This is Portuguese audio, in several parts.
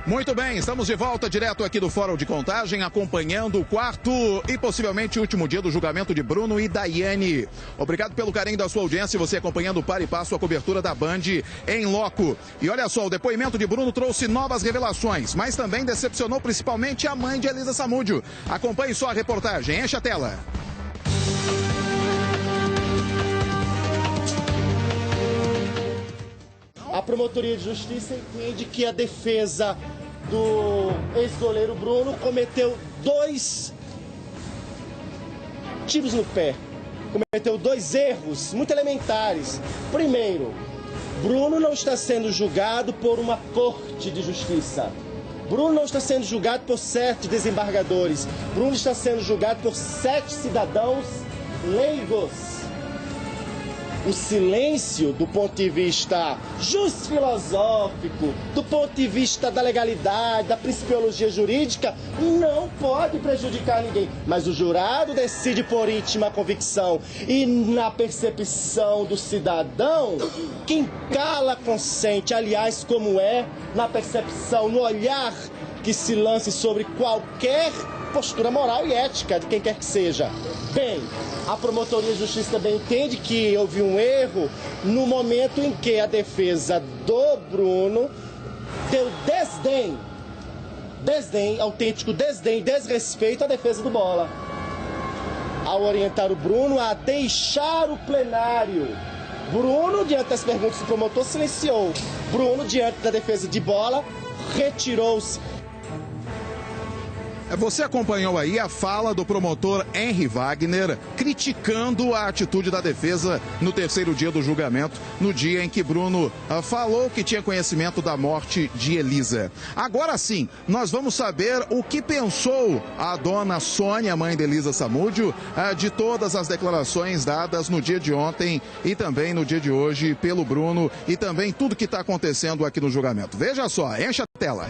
Muito bem, estamos de volta direto aqui do Fórum de Contagem, acompanhando o quarto e possivelmente último dia do julgamento de Bruno e Daiane. Obrigado pelo carinho da sua audiência, você acompanhando o par e passo a cobertura da Band em loco. E olha só, o depoimento de Bruno trouxe novas revelações, mas também decepcionou principalmente a mãe de Elisa Samúdio. Acompanhe só a reportagem, enche a tela. A Promotoria de Justiça entende que a defesa do ex-goleiro Bruno cometeu 2 tiros no pé. Cometeu 2 erros muito elementares. Primeiro, Bruno não está sendo julgado por uma corte de justiça. Bruno não está sendo julgado por 7 desembargadores. Bruno está sendo julgado por 7 cidadãos leigos. O silêncio, do ponto de vista filosófico, do ponto de vista da legalidade, da principiologia jurídica, não pode prejudicar ninguém. Mas o jurado decide por íntima convicção. E na percepção do cidadão, quem cala consente. Aliás, como é na percepção, no olhar que se lance sobre qualquer postura moral e ética de quem quer que seja. Bem, a Promotoria de Justiça também entende que houve um erro no momento em que a defesa do Bruno deu autêntico desdém, desrespeito à defesa do Bola, ao orientar o Bruno a deixar o plenário. Bruno, diante das perguntas do promotor, silenciou. Bruno, diante da defesa de Bola, retirou-se. Você acompanhou aí a fala do promotor Henry Wagner criticando a atitude da defesa no terceiro dia do julgamento, no dia em que Bruno falou que tinha conhecimento da morte de Elisa. Agora sim, nós vamos saber o que pensou a dona Sônia, mãe de Elisa Samúdio, de todas as declarações dadas no dia de ontem e também no dia de hoje pelo Bruno e também tudo que está acontecendo aqui no julgamento. Veja só, enche a tela.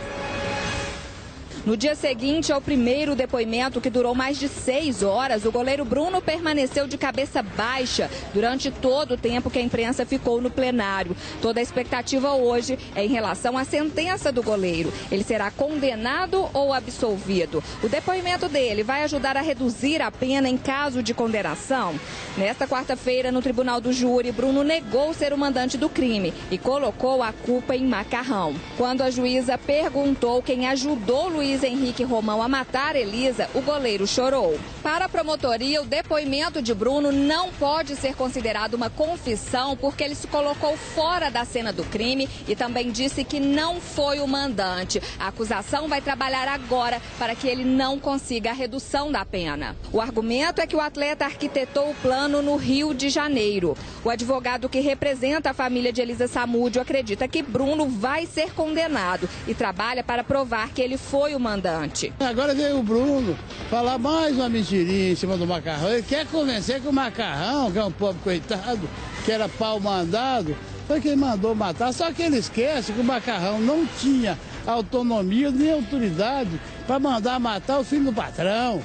No dia seguinte ao primeiro depoimento, que durou mais de 6 horas, o goleiro Bruno permaneceu de cabeça baixa durante todo o tempo que a imprensa ficou no plenário. Toda a expectativa hoje é em relação à sentença do goleiro. Ele será condenado ou absolvido? O depoimento dele vai ajudar a reduzir a pena em caso de condenação? Nesta quarta-feira, no Tribunal do Júri, Bruno negou ser o mandante do crime e colocou a culpa em Macarrão. Quando a juíza perguntou quem ajudou Luiz Henrique Romão a matar Elisa, o goleiro chorou. Para a promotoria, o depoimento de Bruno não pode ser considerado uma confissão porque ele se colocou fora da cena do crime e também disse que não foi o mandante. A acusação vai trabalhar agora para que ele não consiga a redução da pena. O argumento é que o atleta arquitetou o plano no Rio de Janeiro. O advogado que representa a família de Elisa Samúdio acredita que Bruno vai ser condenado e trabalha para provar que ele foi o mandante. Agora veio o Bruno falar mais uma mentirinha em cima do Macarrão. Ele quer convencer que o Macarrão, que é um pobre coitado, que era pau mandado, foi quem mandou matar. Só que ele esquece que o Macarrão não tinha autonomia nem autoridade para mandar matar o filho do patrão,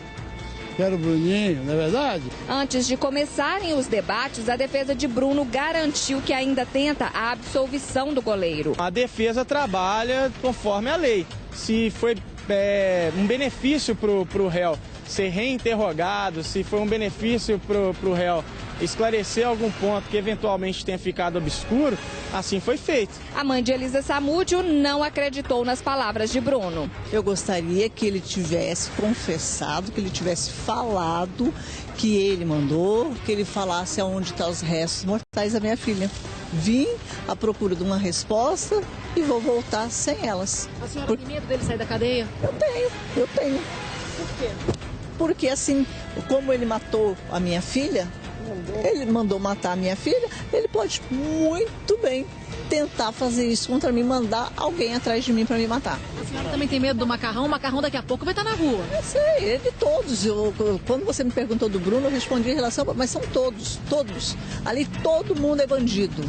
que era o Bruninho, não é verdade? Antes de começarem os debates, a defesa de Bruno garantiu que ainda tenta a absolvição do goleiro. A defesa trabalha conforme a lei. Se foi um benefício para o réu ser reinterrogado, se foi um benefício para o réu esclarecer algum ponto que eventualmente tenha ficado obscuro, assim foi feito. A mãe de Elisa Samúdio não acreditou nas palavras de Bruno. Eu gostaria que ele tivesse confessado, que ele tivesse falado que ele mandou, que ele falasse aonde estão os restos mortais da minha filha. Vim à procura de uma resposta e vou voltar sem elas. A senhora tem medo dele sair da cadeia? Eu tenho. Por quê? Porque assim, como ele matou a minha filha, ele mandou matar a minha filha, ele pode muito bem tentar fazer isso contra mim, mandar alguém atrás de mim para me matar. A senhora também tem medo do Macarrão? O Macarrão daqui a pouco vai estar na rua. Eu sei, é de todos. Quando você me perguntou do Bruno, eu respondi em relação, mas são todos. Ali todo mundo é bandido.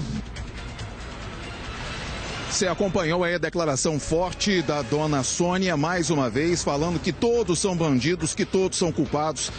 Você acompanhou aí a declaração forte da dona Sônia, mais uma vez, falando que todos são bandidos, que todos são culpados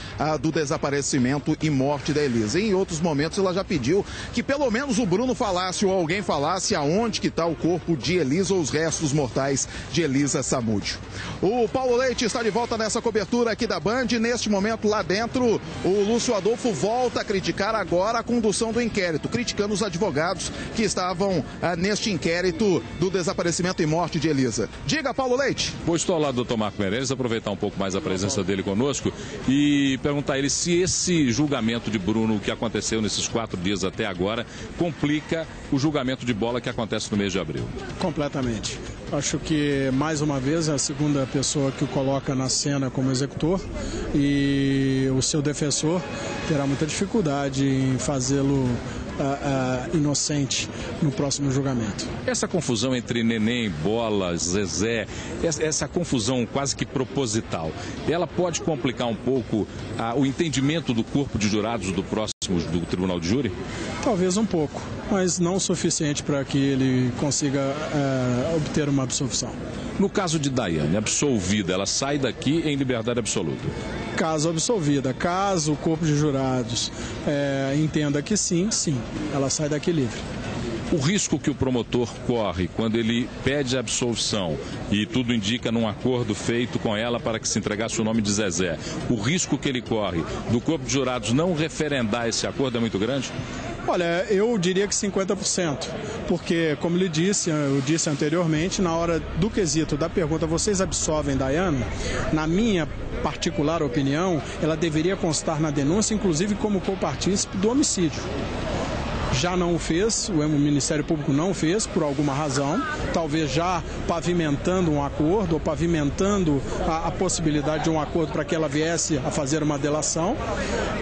do desaparecimento e morte da Elisa. Em outros momentos ela já pediu que pelo menos o Bruno falasse ou alguém falasse aonde que está o corpo de Elisa ou os restos mortais de Elisa Samúdio. O Paulo Leite está de volta nessa cobertura aqui da Band. Neste momento, lá dentro, o Lúcio Adolfo volta a criticar agora a condução do inquérito, criticando os advogados que estavam neste inquérito do desaparecimento e morte de Elisa. Diga, Paulo Leite. Vou estar ao lado do doutor Marco Meirelles, aproveitar um pouco mais a presença dele conosco e perguntar a ele se esse julgamento de Bruno, que aconteceu nesses 4 dias até agora, complica o julgamento de Bola que acontece no mês de abril. Completamente. Acho que, mais uma vez, é a segunda pessoa que o coloca na cena como executor e o seu defensor terá muita dificuldade em fazê-lo inocente no próximo julgamento. Essa confusão entre Neném, Bola, Zezé, essa confusão quase que proposital, ela pode complicar um pouco o entendimento do corpo de jurados do Tribunal de Júri? Talvez um pouco, mas não o suficiente para que ele consiga obter uma absolvição. No caso de Daiane, absolvida, ela sai daqui em liberdade absoluta? Caso absolvida, caso o corpo de jurados entenda que sim, ela sai daqui livre. O risco que o promotor corre quando ele pede a absolvição e tudo indica num acordo feito com ela para que se entregasse o nome de Zezé, o risco que ele corre do corpo de jurados não referendar esse acordo é muito grande? Olha, eu diria que 50%, porque, como eu disse anteriormente, na hora do quesito da pergunta, vocês absolvem Daiane? Na minha particular opinião, ela deveria constar na denúncia, inclusive como copartícipe do homicídio. Já não o fez, o Ministério Público não o fez, por alguma razão, talvez já pavimentando um acordo ou pavimentando a possibilidade de um acordo para que ela viesse a fazer uma delação.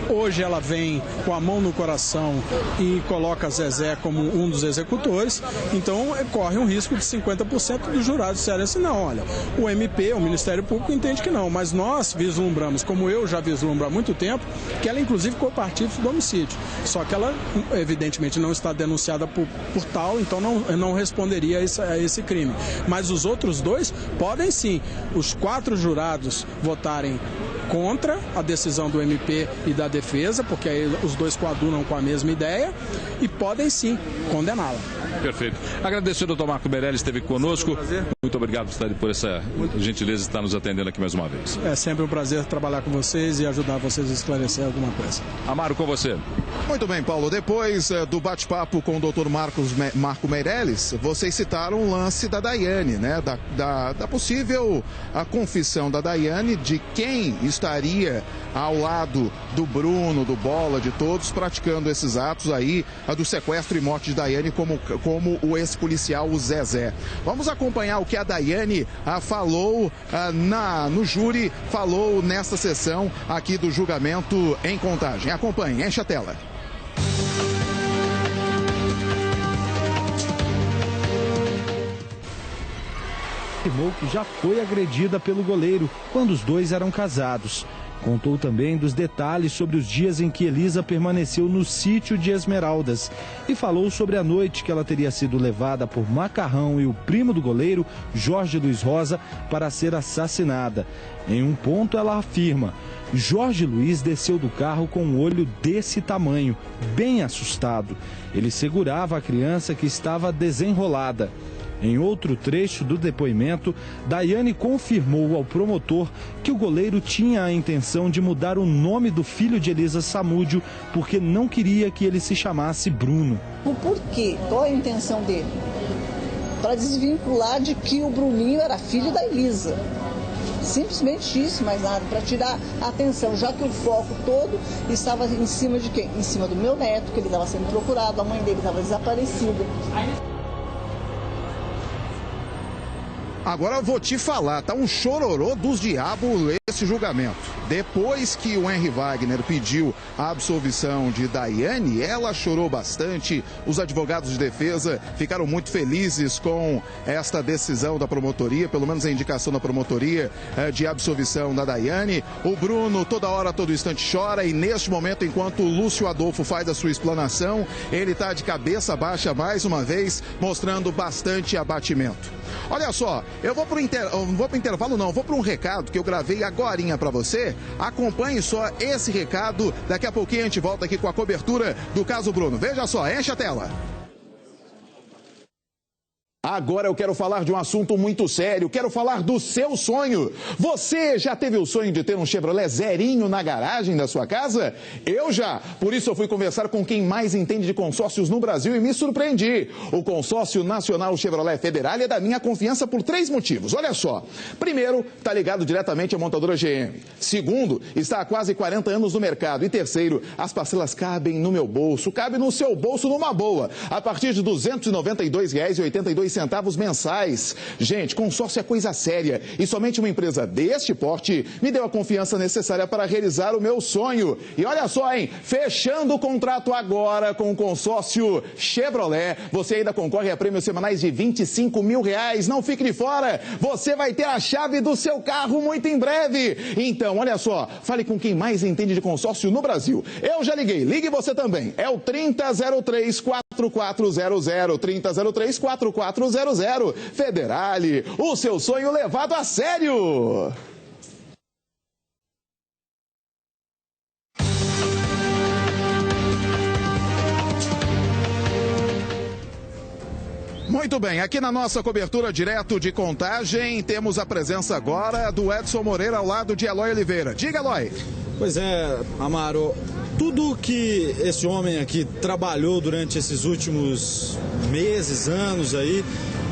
Hoje ela vem com a mão no coração e coloca Zezé como um dos executores, então corre um risco de 50% dos jurados disserem assim, não, olha, o MP, o Ministério Público entende que não, mas nós vislumbramos, como eu já vislumbro há muito tempo, que ela inclusive copartícipe do homicídio, só que ela evidentemente não está denunciada por tal, então não responderia a esse crime. Mas os outros dois podem sim, os 4 jurados votarem contra a decisão do MP e da defesa, porque aí os dois coadunam com a mesma ideia, e podem sim condená-la. Perfeito. Agradecer ao doutor Marco Meirelles, esteve conosco. Muito obrigado por essa gentileza de estar nos atendendo aqui mais uma vez. É sempre um prazer trabalhar com vocês e ajudar vocês a esclarecer alguma coisa. Amaro, com você. Muito bem, Paulo. Depois do bate-papo com o doutor Marco Meirelles, vocês citaram o lance da Daiane, né? Da possível confissão da Daiane de quem estaria ao lado do Bruno, do Bola, de todos, praticando esses atos aí do sequestro e morte de Daiane como o ex-policial, o Zezé. Vamos acompanhar o que a Daiane falou no júri, falou nesta sessão aqui do julgamento em Contagem. Acompanhe, enche a tela. Afirmou que já foi agredida pelo goleiro quando os dois eram casados. Contou também dos detalhes sobre os dias em que Elisa permaneceu no sítio de Esmeraldas e falou sobre a noite que ela teria sido levada por Macarrão e o primo do goleiro, Jorge Luiz Rosa, para ser assassinada. Em um ponto ela afirma: Jorge Luiz desceu do carro com um olho desse tamanho, bem assustado. Ele segurava a criança que estava desenrolada. Em outro trecho do depoimento, Daiane confirmou ao promotor que o goleiro tinha a intenção de mudar o nome do filho de Elisa Samúdio porque não queria que ele se chamasse Bruno. O porquê? Qual é a intenção dele? Para desvincular de que o Bruninho era filho da Elisa. Simplesmente isso, mais nada, para tirar a atenção, já que o foco todo estava em cima de quem? Em cima do meu neto, que ele estava sendo procurado, a mãe dele estava desaparecida. Agora eu vou te falar, tá um chororô dos diabos esse julgamento. Depois que o Henry Wagner pediu a absolvição de Daiane, ela chorou bastante. Os advogados de defesa ficaram muito felizes com esta decisão da promotoria, pelo menos a indicação da promotoria de absolvição da Daiane. O Bruno toda hora, todo instante chora e neste momento, enquanto o Lúcio Adolfo faz a sua explanação, ele está de cabeça baixa mais uma vez, mostrando bastante abatimento. Olha só, eu vou para o intervalo, não, vou para um recado que eu gravei agorinha para você. Acompanhe só esse recado, daqui a pouquinho a gente volta aqui com a cobertura do caso Bruno. Veja só, enche a tela. Agora eu quero falar de um assunto muito sério, quero falar do seu sonho. Você já teve o sonho de ter um Chevrolet zerinho na garagem da sua casa? Eu já, por isso eu fui conversar com quem mais entende de consórcios no Brasil e me surpreendi. O Consórcio Nacional Chevrolet Federal é da minha confiança por 3 motivos. Olha só, primeiro, está ligado diretamente à montadora GM. Segundo, está há quase 40 anos no mercado. E terceiro, as parcelas cabem no meu bolso, cabe no seu bolso numa boa, a partir de R$ 292,82 mensais. Gente, consórcio é coisa séria e somente uma empresa deste porte me deu a confiança necessária para realizar o meu sonho. E olha só, hein? Fechando o contrato agora com o consórcio Chevrolet, você ainda concorre a prêmios semanais de R$ 25 mil. Não fique de fora, você vai ter a chave do seu carro muito em breve. Então, olha só, fale com quem mais entende de consórcio no Brasil. Eu já liguei, ligue você também. É o 3003-4400, 3003-4400. Federale, o seu sonho levado a sério. Muito bem, aqui na nossa cobertura direto de Contagem, temos a presença agora do Edson Moreira ao lado de Eloy Oliveira. Diga, Eloy. Pois é, Amaro, tudo que esse homem aqui trabalhou durante esses últimos meses, anos aí,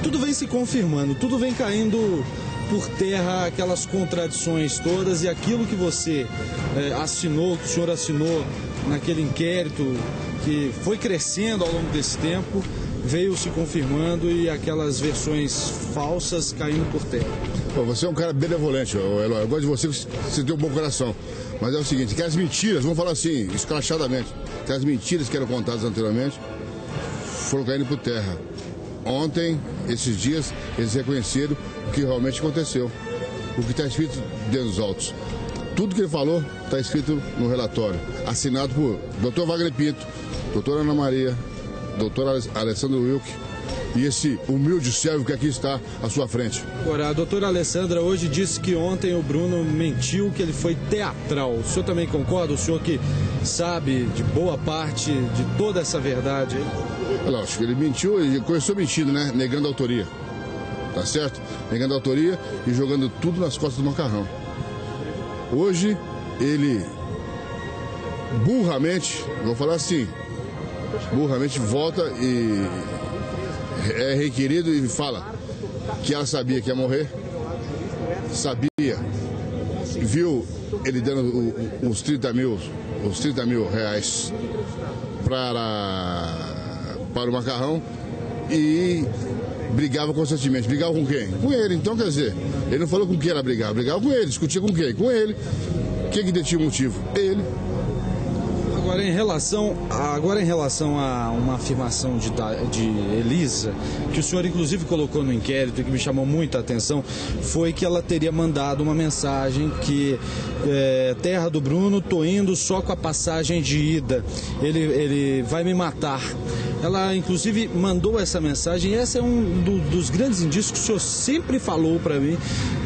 tudo vem se confirmando, tudo vem caindo por terra, aquelas contradições todas e aquilo que você assinou, que o senhor assinou naquele inquérito que foi crescendo ao longo desse tempo, veio se confirmando e aquelas versões falsas caindo por terra. Pô, você é um cara benevolente, Eloy. Eu gosto de você tem um bom coração. Mas é o seguinte, que as mentiras, vamos falar assim, escrachadamente, que as mentiras que eram contadas anteriormente foram caindo por terra. Ontem, esses dias, eles reconheceram o que realmente aconteceu. O que está escrito dentro dos autos. Tudo que ele falou está escrito no relatório, assinado por Dr. Wagner Pinto, doutora Ana Maria, doutor Alessandro Wilk e esse humilde servo que aqui está à sua frente. Agora, a doutora Alessandra hoje disse que ontem o Bruno mentiu, que ele foi teatral. O senhor também concorda? O senhor que sabe de boa parte de toda essa verdade? É lógico, ele mentiu, ele começou mentindo, né? Negando a autoria. Tá certo? Negando a autoria e jogando tudo nas costas do Macarrão. Hoje, ele burramente, vou falar assim, burramente volta e é requerido e fala que ela sabia que ia morrer, sabia, viu ele dando os 30 mil reais para o Macarrão e brigava constantemente. Brigava com quem? Com ele. Então, quer dizer, ele não falou com quem ela brigava. Brigava com ele. Discutia com quem? Com ele. Quem que detinha o motivo? Ele. Agora em relação a uma afirmação de Elisa, que o senhor inclusive colocou no inquérito e que me chamou muita atenção, foi que ela teria mandado uma mensagem que terra do Bruno, tô indo só com a passagem de ida, ele vai me matar. Ela inclusive mandou essa mensagem e esse é um dos grandes indícios que o senhor sempre falou para mim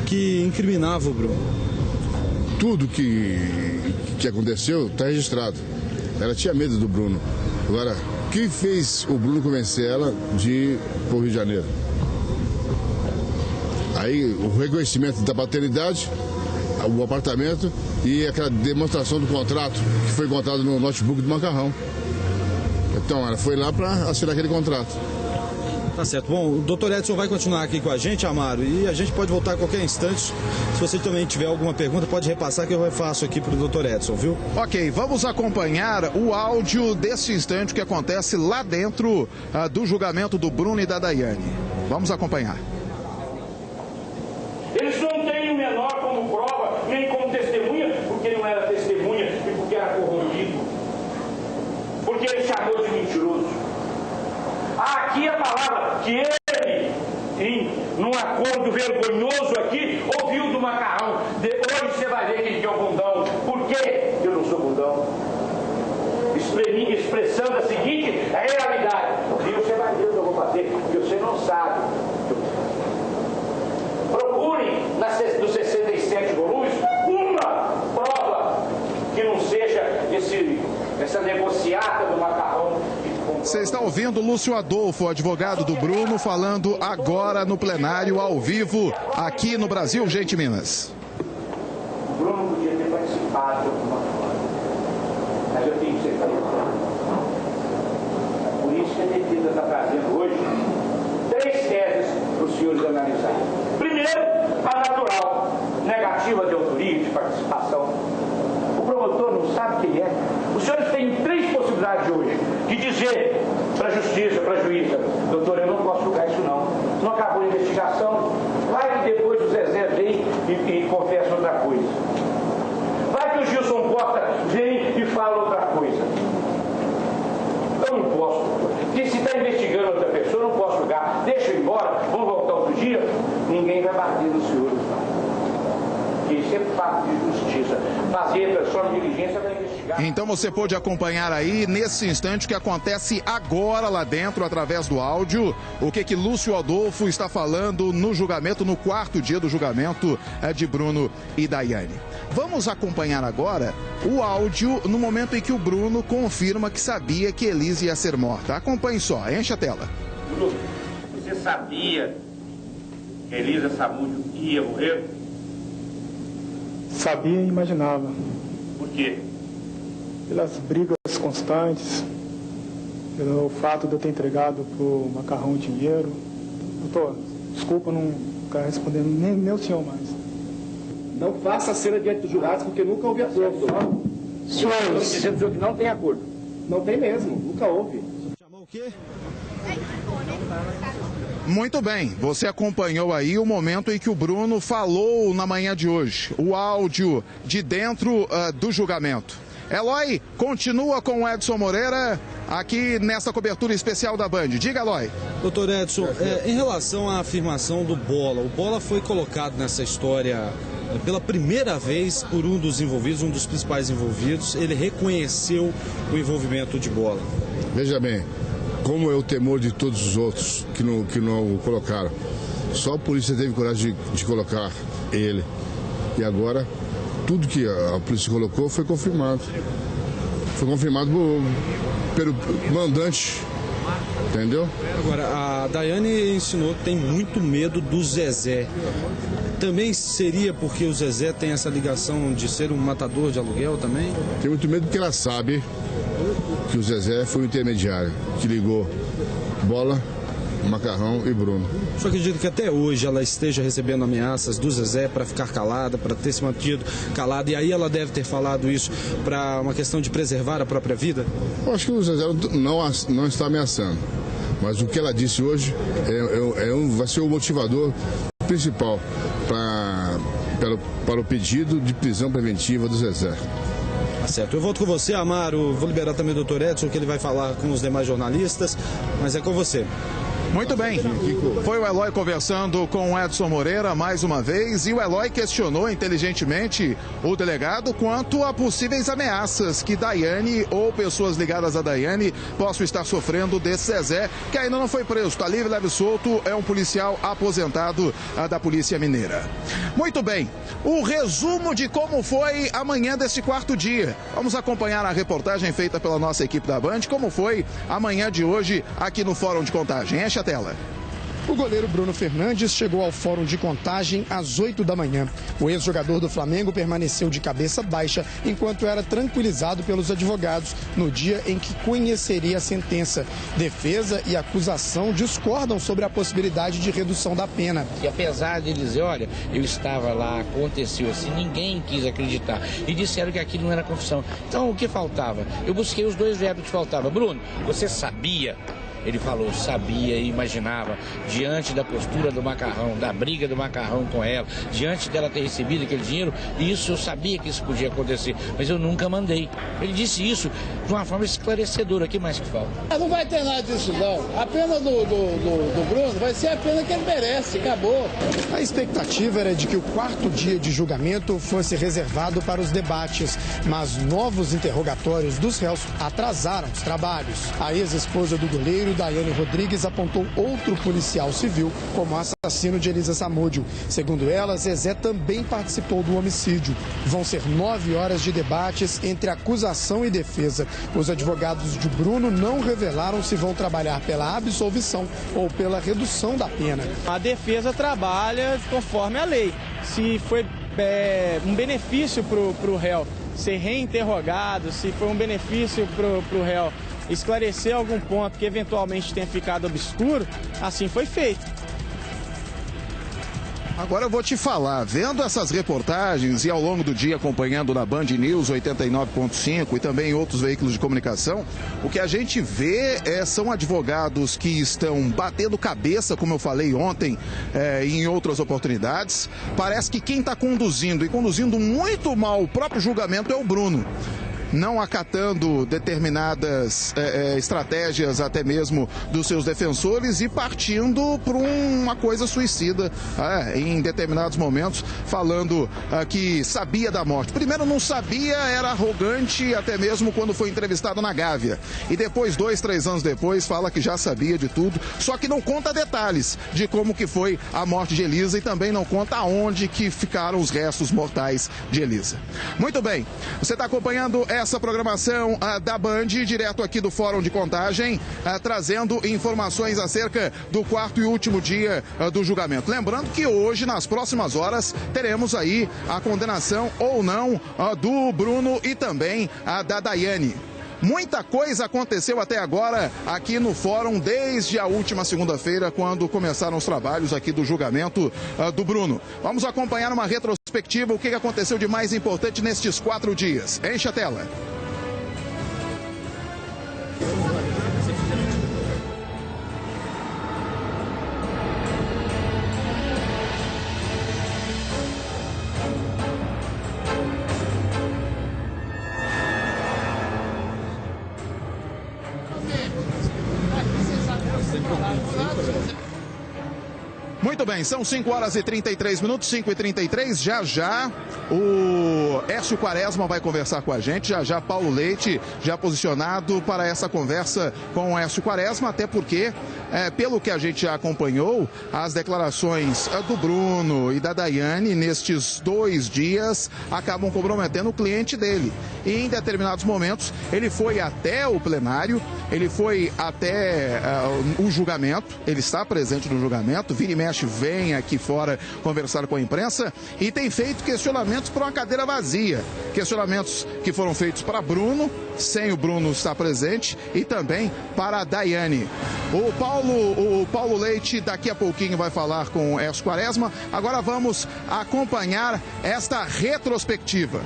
que incriminava o Bruno. Tudo que aconteceu está registrado. Ela tinha medo do Bruno. Agora, quem fez o Bruno convencer ela de ir para o Rio de Janeiro? Aí, o reconhecimento da paternidade, o apartamento e aquela demonstração do contrato que foi encontrado no notebook do Macarrão. Então, ela foi lá para assinar aquele contrato. Tá certo. Bom, o doutor Edson vai continuar aqui com a gente, Amaro, e a gente pode voltar a qualquer instante. Se você também tiver alguma pergunta, pode repassar que eu refaço aqui pro doutor Edson, viu? Ok, vamos acompanhar o áudio desse instante que acontece lá dentro do julgamento do Bruno e da Daiane. Vamos acompanhar. Eles não têm o menor como prova, nem como testemunha, porque chamou de mentiroso. Aqui a palavra que ele, num acordo vergonhoso aqui, ouviu do Macarrão. Hoje você vai ver quem é o bundão. Por quê? Eu não sou bundão. Expressando a seguinte realidade. E você vai ver o que eu vou fazer, porque você não sabe. Procurem nos 67 volumes uma prova que não seja essa negociata do Macarrão. Você está ouvindo Lúcio Adolfo, advogado do Bruno, falando agora no plenário, ao vivo, aqui no Brasil, Gente Minas. O Bruno podia ter participado de alguma forma, mas eu tenho certeza. A polícia detida está trazendo hoje 3 teses para os senhores analisarem. Primeiro, a natural, negativa de autoria e de participação. O promotor não sabe quem é. Os senhores têm 3 possibilidades hoje de dizer para a justiça, para a juíza: doutor, eu não posso julgar isso não. Não acabou a investigação. Vai que depois o Zezé vem e confessa outra coisa. Vai que o Gilson Costa vem e fala outra coisa. Eu não posso, porque se está investigando outra pessoa, eu não posso julgar. Deixa eu ir embora, vamos voltar outro dia. Ninguém vai bater nos senhores, não. Isso é fato de justiça. Fazer a pessoa de diligência para investigar. Então você pôde acompanhar aí, nesse instante, o que acontece agora lá dentro, através do áudio, o que Lúcio Adolfo está falando no julgamento, no 4º dia do julgamento de Bruno e Daiane. Vamos acompanhar agora o áudio no momento em que o Bruno confirma que sabia que Elisa ia ser morta. Acompanhe só, enche a tela. Bruno, você sabia que Elisa Samúdio ia morrer? Sabia e imaginava. Por quê? Pelas brigas constantes, pelo fato de eu ter entregado para o Macarrão dinheiro. Doutor, desculpa, não quero responder nem o senhor mais. Não faça a cena diante dos jurados, porque nunca houve acordo, doutor. Senhores, dizendo que não tem acordo. Não tem mesmo, nunca houve. Chamou o quê? Muito bem, você acompanhou aí o momento em que o Bruno falou na manhã de hoje, o áudio de dentro do julgamento. Eloy, continua com o Edson Moreira aqui nessa cobertura especial da Band. Diga, Eloy. Doutor Edson, em relação à afirmação do Bola, o Bola foi colocado nessa história pela primeira vez por um dos envolvidos, um dos principais envolvidos. Ele reconheceu o envolvimento de Bola. Veja bem, como é o temor de todos os outros que não o colocaram. Só a polícia teve coragem de colocar ele. E agora, tudo que a polícia colocou foi confirmado. Foi confirmado pelo mandante, entendeu? Agora, a Daiane ensinou que tem muito medo do Zezé. Também seria porque o Zezé tem essa ligação de ser um matador de aluguel também? Tem muito medo porque ela sabe que o Zezé foi o intermediário que ligou Bola, Macarrão e Bruno. O senhor acredita que até hoje ela esteja recebendo ameaças do Zezé para ficar calada, para ter se mantido calada, e aí ela deve ter falado isso para uma questão de preservar a própria vida? Eu acho que o Zezé não está ameaçando, mas o que ela disse hoje vai ser o motivador principal para o pedido de prisão preventiva do Zezé. Tá certo. Eu volto com você, Amaro. Vou liberar também o doutor Edson, que ele vai falar com os demais jornalistas, mas é com você. Muito bem, foi o Eloy conversando com o Edson Moreira mais uma vez, e o Eloy questionou inteligentemente o delegado quanto a possíveis ameaças que Daiane ou pessoas ligadas a Daiane possam estar sofrendo desse Zezé, que ainda não foi preso, está livre, leve e solto, é um policial aposentado da Polícia Mineira. Muito bem, o resumo de como foi a manhã desse 4º dia. Vamos acompanhar a reportagem feita pela nossa equipe da Band, como foi a manhã de hoje aqui no Fórum de Contagem. Enche a tela. O goleiro Bruno Fernandes chegou ao Fórum de Contagem às 8 da manhã. O ex-jogador do Flamengo permaneceu de cabeça baixa enquanto era tranquilizado pelos advogados no dia em que conheceria a sentença. Defesa e acusação discordam sobre a possibilidade de redução da pena. E apesar de dizer, olha, eu estava lá, aconteceu assim, ninguém quis acreditar. E disseram que aquilo não era confissão. Então, o que faltava? Eu busquei os 2 verbos que faltavam. Bruno, você sabia Ele falou, sabia e imaginava, diante da postura do Macarrão, da briga do Macarrão com ela, diante dela ter recebido aquele dinheiro, isso eu sabia que isso podia acontecer, mas eu nunca mandei. Ele disse isso de uma forma esclarecedora. O que mais que falta? Não vai ter nada disso não. A pena do Bruno vai ser a pena que ele merece, acabou. A expectativa era de que o quarto dia de julgamento fosse reservado para os debates, mas novos interrogatórios dos réus atrasaram os trabalhos. A ex-esposa do goleiro, Daiane Rodrigues, apontou outro policial civil como assassino de Elisa Samúdio. Segundo ela, Zezé também participou do homicídio. Vão ser 9 horas de debates entre acusação e defesa. Os advogados de Bruno não revelaram se vão trabalhar pela absolvição ou pela redução da pena. A defesa trabalha conforme a lei. Se foi um benefício para o réu ser reinterrogado, se foi um benefício para o réu esclarecer algum ponto que eventualmente tenha ficado obscuro, assim foi feito. Agora eu vou te falar, vendo essas reportagens e ao longo do dia acompanhando na Band News 89.5 e também em outros veículos de comunicação, o que a gente vê são advogados que estão batendo cabeça, como eu falei ontem, em outras oportunidades. Parece que quem está conduzindo, e conduzindo muito mal o próprio julgamento, é o Bruno. Não acatando determinadas estratégias até mesmo dos seus defensores e partindo para uma coisa suicida em determinados momentos, falando que sabia da morte. Primeiro não sabia, era arrogante até mesmo quando foi entrevistado na Gávea. E depois, 2, 3 anos depois, fala que já sabia de tudo, só que não conta detalhes de como que foi a morte de Elisa e também não conta aonde que ficaram os restos mortais de Elisa. Muito bem, você está acompanhando essa programação da Band, direto aqui do Fórum de Contagem, trazendo informações acerca do quarto e último dia do julgamento. Lembrando que hoje, nas próximas horas, teremos aí a condenação ou não do Bruno e também da Daiane. Muita coisa aconteceu até agora aqui no Fórum, desde a última segunda-feira, quando começaram os trabalhos aqui do julgamento do Bruno. Vamos acompanhar uma retrospectiva, o que aconteceu de mais importante nestes 4 dias. Enche a tela. Muito bem, são 5 horas e 33 minutos, 5h33, já o Écio Quaresma vai conversar com a gente, já Paulo Leite já posicionado para essa conversa com o Écio Quaresma, até porque, pelo que a gente já acompanhou, as declarações do Bruno e da Daiane nestes 2 dias acabam comprometendo o cliente dele. E em determinados momentos ele foi até o plenário, ele foi até o julgamento, ele está presente no julgamento, vira e mexe, vem aqui fora conversar com a imprensa e tem feito questionamentos para uma cadeira vazia. Questionamentos que foram feitos para Bruno, sem o Bruno estar presente, e também para a Daiane. O Paulo Leite daqui a pouquinho vai falar com o Écio Quaresma. Agora vamos acompanhar esta retrospectiva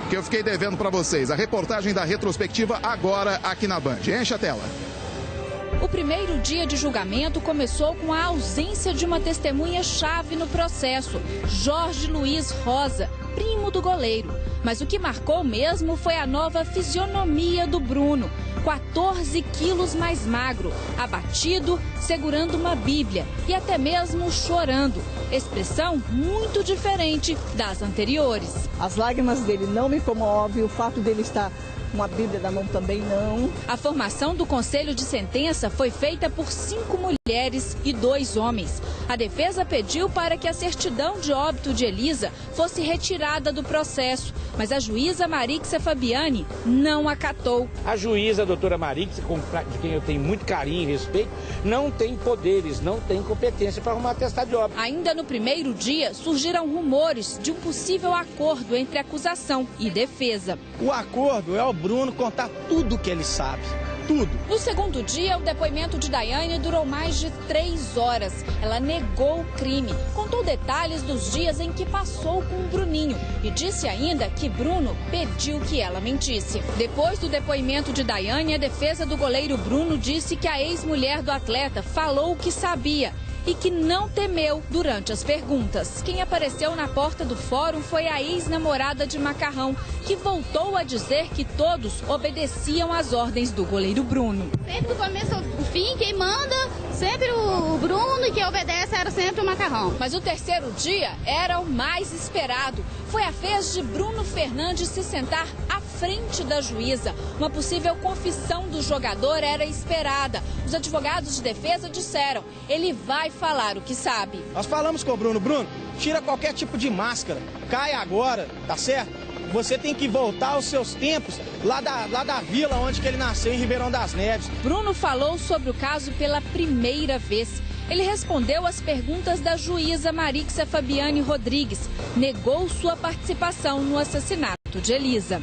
que eu fiquei devendo para vocês. A reportagem da retrospectiva agora aqui na Band. Enche a tela. O primeiro dia de julgamento começou com a ausência de uma testemunha-chave no processo, Jorge Luiz Rosa, primo do goleiro. Mas o que marcou mesmo foi a nova fisionomia do Bruno, 14 quilos mais magro, abatido, segurando uma Bíblia e até mesmo chorando. Expressão muito diferente das anteriores. As lágrimas dele não me comovem, o fato dele estar uma Bíblia na mão também não. A formação do conselho de sentença foi feita por 5 mulheres e 2 homens. A defesa pediu para que a certidão de óbito de Elisa fosse retirada do processo, mas a juíza Marixa Fabiani não acatou. A juíza, a doutora Marixa, de quem eu tenho muito carinho e respeito, não tem poderes, não tem competência para arrumar atestado de óbito. Ainda no primeiro dia, surgiram rumores de um possível acordo entre acusação e defesa. O acordo é o Bruno contar tudo o que ele sabe. tudo. No segundo dia, o depoimento de Daiane durou mais de 3 horas. Ela negou o crime, contou detalhes dos dias em que passou com o Bruninho e disse ainda que Bruno pediu que ela mentisse. Depois do depoimento de Daiane, a defesa do goleiro Bruno disse que a ex-mulher do atleta falou o que sabia e que não temeu durante as perguntas. Quem apareceu na porta do fórum foi a ex-namorada de Macarrão, que voltou a dizer que todos obedeciam às ordens do goleiro Bruno. Sempre do começo ao fim, quem manda, sempre o Bruno, e quem obedece era sempre o Macarrão. Mas o terceiro dia era o mais esperado. Foi a vez de Bruno Fernandes se sentar à frente da juíza. Uma possível confissão do jogador era esperada. Os advogados de defesa disseram, ele vai falar o que sabe. Nós falamos com o Bruno. Bruno, tira qualquer tipo de máscara, cai agora, tá certo? Você tem que voltar aos seus tempos lá da vila onde que ele nasceu, em Ribeirão das Neves. Bruno falou sobre o caso pela primeira vez. Ele respondeu às perguntas da juíza Marixa Fabiane Rodrigues. Negou sua participação no assassinato de Elisa.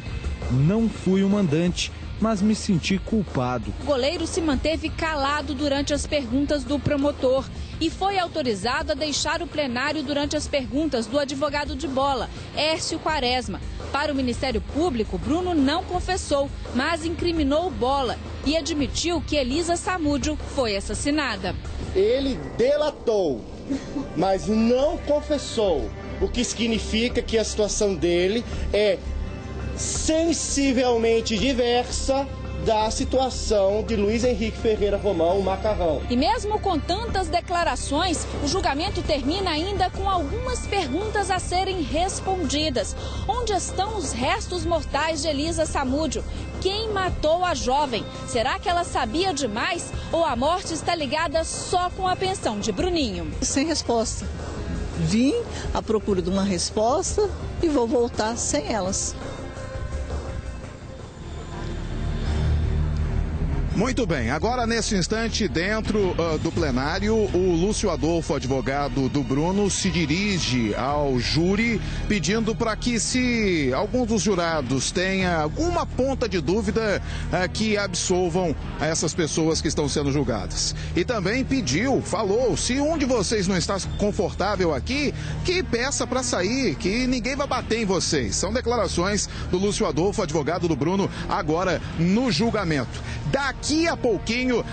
Não fui o mandante, mas me senti culpado. O goleiro se manteve calado durante as perguntas do promotor e foi autorizado a deixar o plenário durante as perguntas do advogado de bola, Hércio Quaresma. Para o Ministério Público, Bruno não confessou, mas incriminou Bola e admitiu que Elisa Samúdio foi assassinada. Ele delatou, mas não confessou, o que significa que a situação dele é sensivelmente diversa da situação de Luiz Henrique Ferreira Romão, o Macarrão. E mesmo com tantas declarações, o julgamento termina ainda com algumas perguntas a serem respondidas. Onde estão os restos mortais de Elisa Samúdio? Quem matou a jovem? Será que ela sabia demais ou a morte está ligada só com a pensão de Bruninho? Sem resposta. Vim à procura de uma resposta e vou voltar sem elas. Muito bem, agora nesse instante, dentro do plenário, o Lúcio Adolfo, advogado do Bruno, se dirige ao júri pedindo para que, se algum dos jurados tenha alguma ponta de dúvida, que absolvam essas pessoas que estão sendo julgadas. E também falou, se um de vocês não está confortável aqui, que peça para sair, que ninguém vai bater em vocês. São declarações do Lúcio Adolfo, advogado do Bruno, agora no julgamento. Daqui a pouquinho,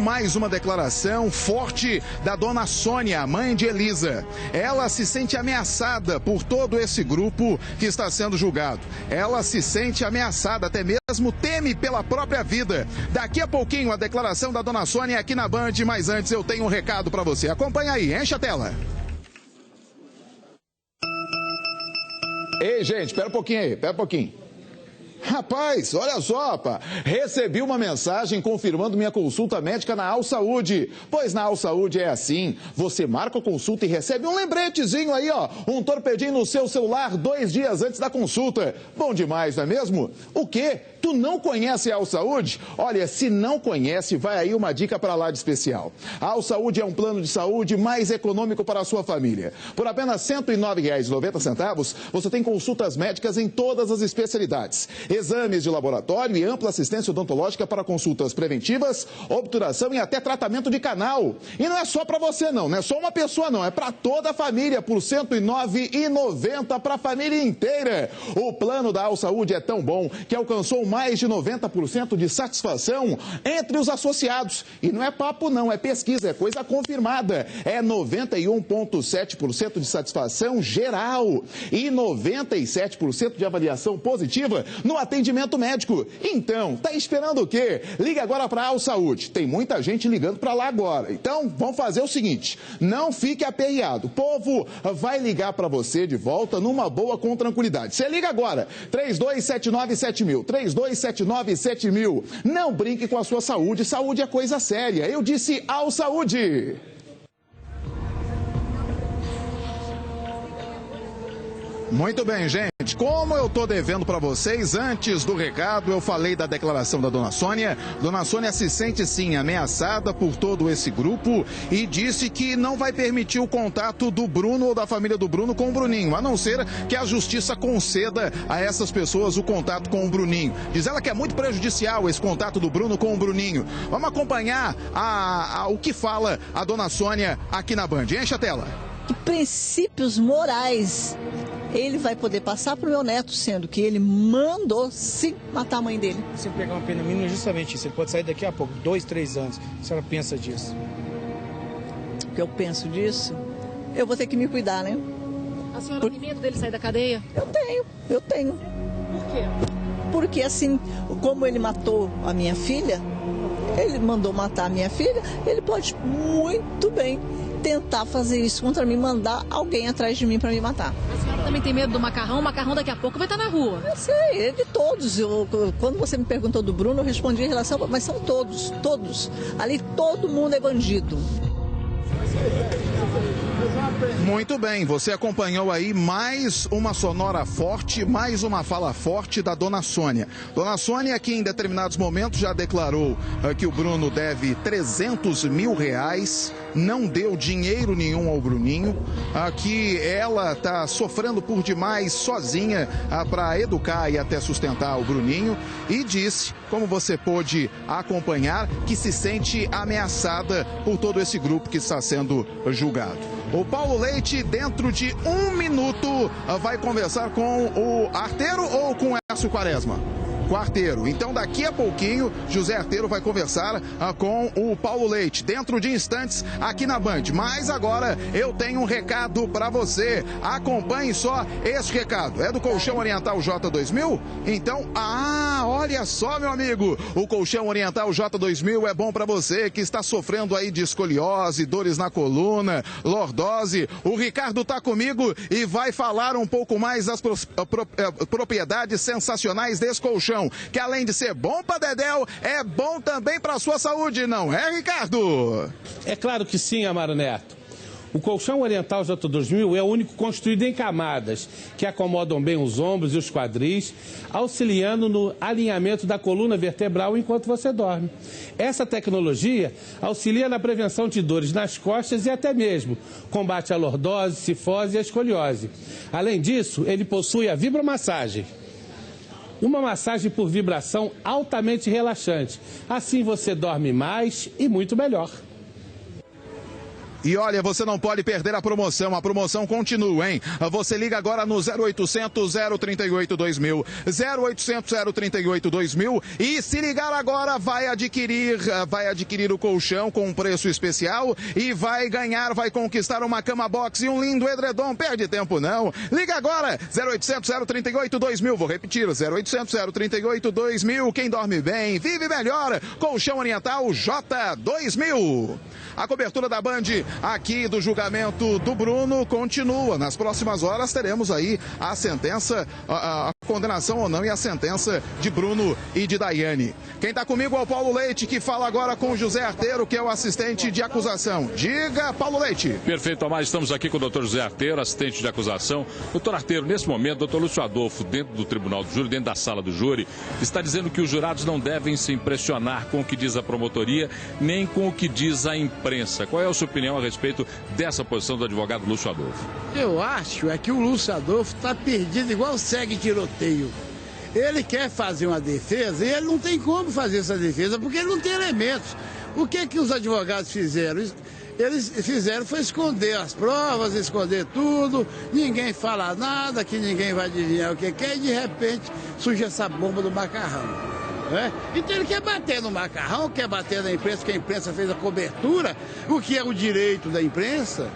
mais uma declaração forte da dona Sônia, mãe de Elisa. Ela se sente ameaçada por todo esse grupo que está sendo julgado. Ela se sente ameaçada, até mesmo teme pela própria vida. Daqui a pouquinho, a declaração da dona Sônia aqui na Band, mas antes eu tenho um recado para você. Acompanha aí, enche a tela. Ei, gente, espera um pouquinho aí, espera um pouquinho. Rapaz, olha só, recebi uma mensagem confirmando minha consulta médica na Al Saúde. Pois na Al Saúde é assim, você marca a consulta e recebe um lembretezinho aí, ó, um torpedinho no seu celular 2 dias antes da consulta. Bom demais, não é mesmo? O quê? Tu não conhece a Al Saúde? Olha, se não conhece, vai aí uma dica para lá de especial. A Al Saúde é um plano de saúde mais econômico para a sua família. Por apenas R$ 109,90, você tem consultas médicas em todas as especialidades. Exames de laboratório e ampla assistência odontológica para consultas preventivas, obturação e até tratamento de canal. E não é só para você não é só uma pessoa não, é para toda a família, por R$ 109,90 para a família inteira. O plano da Al Saúde é tão bom que alcançou mais de 90% de satisfação entre os associados. E não é papo não, é pesquisa, é coisa confirmada. É 91,7% de satisfação geral e 97% de avaliação positiva no atendimento médico. Então, tá esperando o quê? Liga agora para a Al Saúde. Tem muita gente ligando para lá agora. Então, vamos fazer o seguinte, não fique aperreado. O povo vai ligar para você de volta numa boa, com tranquilidade. Você liga agora, 32797000, 32797000. Não brinque com a sua saúde, saúde é coisa séria. Eu disse Al Saúde. Muito bem, gente. seguinte, como eu tô devendo para vocês, antes do recado eu falei da declaração da dona Sônia. Dona Sônia se sente sim ameaçada por todo esse grupo e disse que não vai permitir o contato do Bruno ou da família do Bruno com o Bruninho, a não ser que a justiça conceda a essas pessoas o contato com o Bruninho. Diz ela que é muito prejudicial esse contato do Bruno com o Bruninho. Vamos acompanhar o que fala a dona Sônia aqui na Band. Enche a tela. Que princípios morais ele vai poder passar para o meu neto, sendo que ele mandou sim matar a mãe dele. Se eu pegar uma pena mínima, é justamente isso. Ele pode sair daqui a pouco, 2, 3 anos. A senhora pensa disso? O que eu penso disso? Eu vou ter que me cuidar, né? A senhora tem medo dele sair da cadeia? Eu tenho. Por quê? Porque assim, como ele matou a minha filha, ele mandou matar a minha filha, ele pode muito bem tentar fazer isso contra mim, mandar alguém atrás de mim para me matar. A senhora também tem medo do Macarrão? O Macarrão daqui a pouco vai estar na rua. Eu sei, é de todos. Quando você me perguntou do Bruno, eu respondi em relação, mas são todos. Ali todo mundo é bandido. Muito bem, você acompanhou aí mais uma sonora forte, mais uma fala forte da dona Sônia. Dona Sônia, que em determinados momentos já declarou que o Bruno deve 300 mil reais, não deu dinheiro nenhum ao Bruninho, que ela está sofrendo por demais sozinha para educar e até sustentar o Bruninho, e disse, como você pôde acompanhar, que se sente ameaçada por todo esse grupo que está sendo julgado. O Paulo Leite, dentro de 1 minuto, vai conversar com o Arteiro ou com o Écio Quaresma? Com o Arteiro. Então, daqui a pouquinho, José Arteiro vai conversar com o Paulo Leite, dentro de instantes, aqui na Band. Mas agora, eu tenho um recado para você. Acompanhe só esse recado. É do Colchão Oriental J2000? Então, olha só, meu amigo. O Colchão Oriental J2000 é bom para você que está sofrendo aí de escoliose, dores na coluna, lordose. O Ricardo tá comigo e vai falar um pouco mais das propriedades sensacionais desse colchão, que além de ser bom para Dedéu, é bom também para a sua saúde, não é, Ricardo? É claro que sim, Amaro Neto. O colchão Oriental J2000 é o único construído em camadas, que acomodam bem os ombros e os quadris, auxiliando no alinhamento da coluna vertebral enquanto você dorme. Essa tecnologia auxilia na prevenção de dores nas costas e até mesmo combate a lordose, cifose e a escoliose. Além disso, ele possui a vibromassagem. Uma massagem por vibração altamente relaxante. Assim você dorme mais e muito melhor. E olha, você não pode perder a promoção continua, hein? Você liga agora no 0800 038 2000, 0800 038 2000 e se ligar agora vai adquirir o colchão com um preço especial e vai conquistar uma cama box e um lindo edredom. Perde tempo não. Liga agora, 0800 038 2000, vou repetir, 0800 038 2000. Quem dorme bem, vive melhor. Colchão Oriental J2000. A cobertura da Band aqui do julgamento do Bruno continua. Nas próximas horas teremos aí a sentença, a condenação ou não e a sentença de Bruno e de Daiane. Quem está comigo é o Paulo Leite, que fala agora com o José Arteiro, que é o assistente de acusação. Diga, Paulo Leite. Perfeito, Amar. Estamos aqui com o doutor José Arteiro, assistente de acusação. Doutor Arteiro, nesse momento, doutor Lúcio Adolfo, dentro do tribunal do júri, dentro da sala do júri, está dizendo que os jurados não devem se impressionar com o que diz a promotoria, nem com o que diz a imprensa. Qual é a sua opinião a respeito dessa posição do advogado Lúcio Adolfo? Eu acho que o Lúcio Adolfo está perdido igual segue tiroteio. Ele quer fazer uma defesa e ele não tem como fazer essa defesa porque ele não tem elementos. O que os advogados fizeram? Eles fizeram foi esconder as provas, esconder tudo, ninguém fala nada, que ninguém vai adivinhar o que quer e de repente surge essa bomba do Macarrão. Então ele quer bater no Macarrão, quer bater na imprensa, que a imprensa fez a cobertura, o que é o direito da imprensa,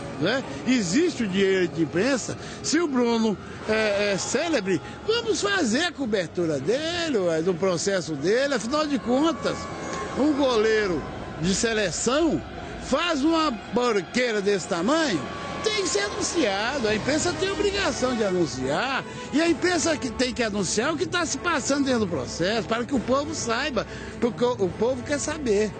existe o direito de imprensa. Se o Bruno é célebre, vamos fazer a cobertura dele, do processo dele. Afinal de contas, um goleiro de seleção faz uma porqueira desse tamanho, tem que ser anunciado. A imprensa tem a obrigação de anunciar. E a imprensa que tem que anunciar o que está se passando dentro do processo, para que o povo saiba, porque o povo quer saber.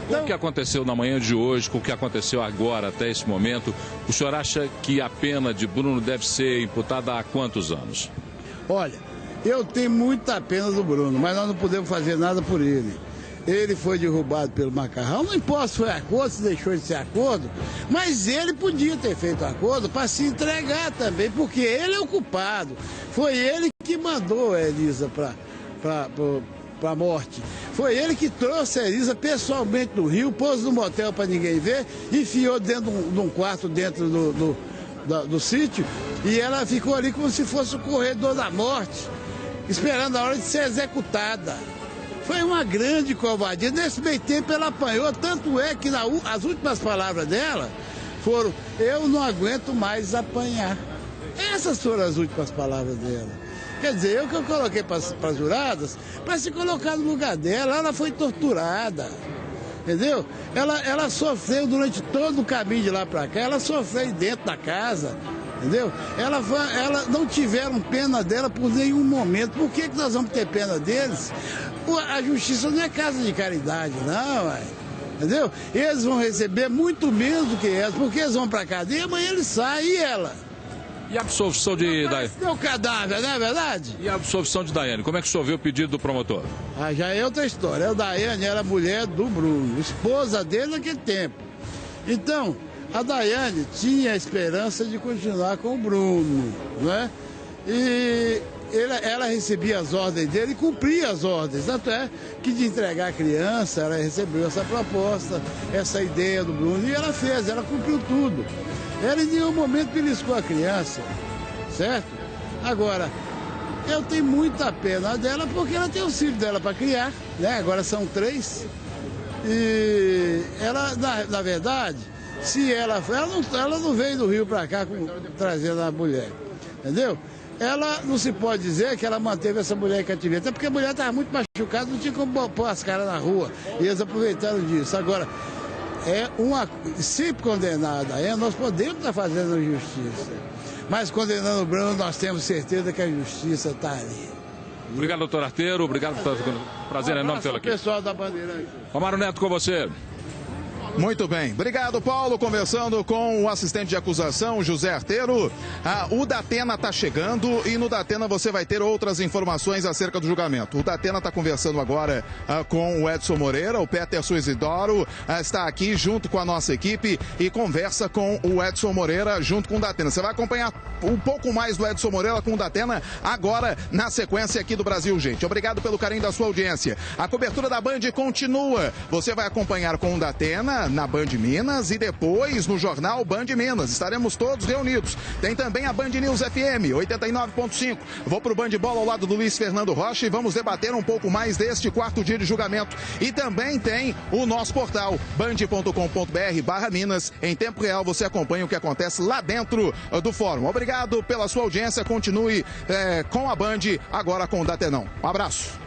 Com o que aconteceu na manhã de hoje, com o que aconteceu agora, até esse momento, o senhor acha que a pena de Bruno deve ser imputada há quantos anos? Olha, eu tenho muita pena do Bruno, mas nós não podemos fazer nada por ele. Ele foi derrubado pelo Macarrão, não importa se foi acordo, se deixou de ser acordo, mas ele podia ter feito acordo para se entregar também, porque ele é o culpado. Foi ele que mandou a Elisa para a morte. Foi ele que trouxe a Elisa pessoalmente do Rio, pôs no motel para ninguém ver, enfiou dentro de um quarto dentro do sítio, e ela ficou ali como se fosse o corredor da morte, esperando a hora de ser executada. Foi uma grande covardia. Nesse meio tempo ela apanhou, tanto é que as últimas palavras dela foram: eu não aguento mais apanhar. Essas foram as últimas palavras dela. Quer dizer, eu coloquei para as juradas para se colocar no lugar dela. Ela foi torturada, entendeu? Ela sofreu durante todo o caminho de lá para cá, ela sofreu dentro da casa, entendeu? Ela não tiveram pena dela por nenhum momento. Por que nós vamos ter pena deles? A justiça não é casa de caridade, não, entendeu? Eles vão receber muito menos do que elas, porque eles vão para a cadeia, amanhã eles saem, e ela? E a absolvição de Daiane? É o cadáver, não é verdade? E a absolvição de Daiane? Como é que o senhor viu o pedido do promotor? Já é outra história. A Daiane era mulher do Bruno, esposa dele naquele tempo. Então, a Daiane tinha a esperança de continuar com o Bruno, não é? E ela recebia as ordens dele e cumpria as ordens. Tanto é que de entregar a criança, ela recebeu essa proposta, essa ideia do Bruno, e ela fez, ela cumpriu tudo. Ela em nenhum momento beliscou a criança, certo? Agora, eu tenho muita pena dela porque ela tem os filhos dela para criar, né? Agora são 3. E ela, na verdade, se ela não veio do Rio para cá trazendo a mulher, entendeu? Ela não se pode dizer que ela manteve essa mulher em cativeiro, até porque a mulher estava muito machucada, não tinha como pôr as caras na rua, e eles aproveitaram disso. Agora, se condenar a Daiane, nós podemos estar fazendo justiça, mas condenando o Bruno, nós temos certeza que a justiça está ali. Obrigado, doutor Arteiro, obrigado por prazer enorme tê-lo aqui. Pessoal da Bandeirante. Amaro Neto, com você. Muito bem. Obrigado, Paulo. Conversando com o assistente de acusação, José Arteiro. O Datena está chegando e no Datena você vai ter outras informações acerca do julgamento. O Datena está conversando agora com o Edson Moreira. O Peterson Isidoro está aqui junto com a nossa equipe e conversa com o Edson Moreira junto com o Datena. Você vai acompanhar um pouco mais do Edson Moreira com o Datena agora na sequência aqui do Brasil, gente. Obrigado pelo carinho da sua audiência. A cobertura da Band continua. Você vai acompanhar com o Datena na Band Minas e depois no jornal Band Minas. Estaremos todos reunidos. Tem também a Band News FM 89.5. Vou pro Band Bola ao lado do Luiz Fernando Rocha e vamos debater um pouco mais deste 4º dia de julgamento. E também tem o nosso portal band.com.br/Minas. Em tempo real você acompanha o que acontece lá dentro do fórum. Obrigado pela sua audiência. Continue com a Band, agora com o Datenão. Um abraço.